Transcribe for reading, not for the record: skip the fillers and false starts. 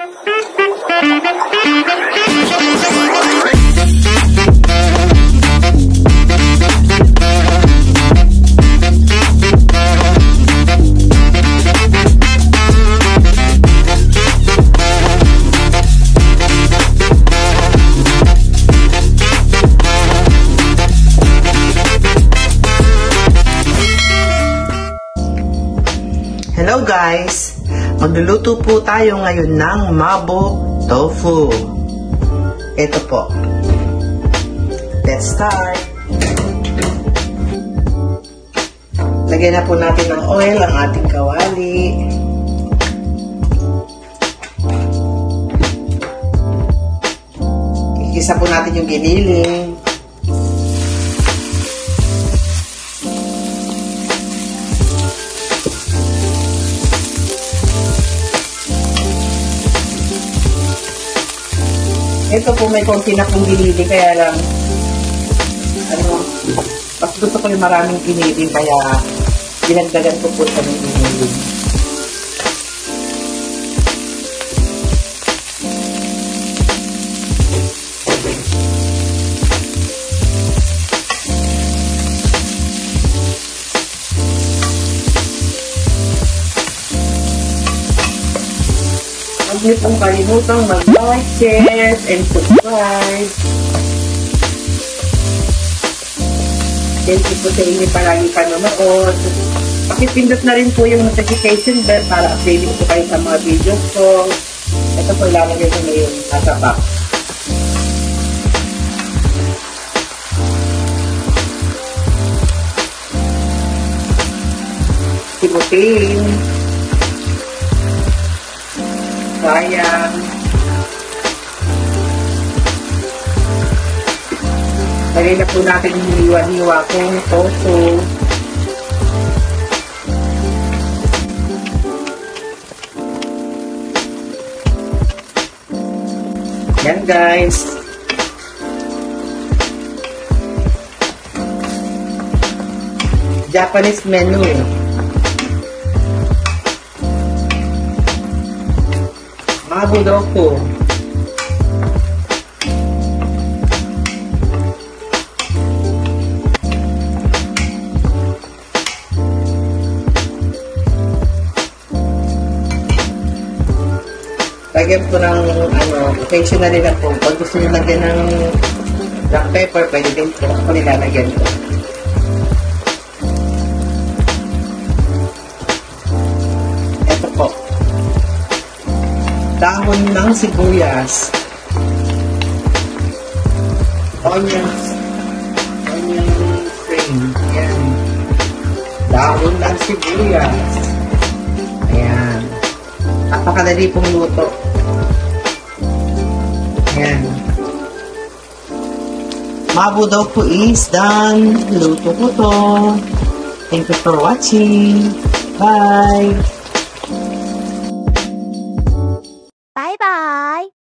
Hello guys! Magluluto po tayo ngayon ng mabo tofu. Ito po. Let's start! Lagyan na po natin ng oil ang ating kawali. Igisa po natin yung giniling. Ito po may konti na pong ginili, kaya lang mas gusto ko yung maraming ginili, kaya dinagdagan ko po sa ginili. Huwag niyo pong kalimutang mag-like, share, and subscribe. Thank you po sa inyo palagi panonood. Pakipindot na rin po yung notification bell para updated po kayo sa mga videos ko. Ito po ilalagay ko na yung nasa box. Simutin. Sayang. Lagay na po natin yung hiwa-hiwa kong tofu. Yan guys. Japanese menu. Mabo tofu. Lagyan po ng occasionally na po. Pag gusto nyo lagyan ng black pepper, pwede din po. Ako nilalagyan ko. Ito po. Dahon ng sibuyas. Onion string. Ayan. Dahon ng sibuyas. Ayan. Napakadali pong luto. Ayan. Mabo tofu is done. Luto ko to. Thank you for watching. Bye!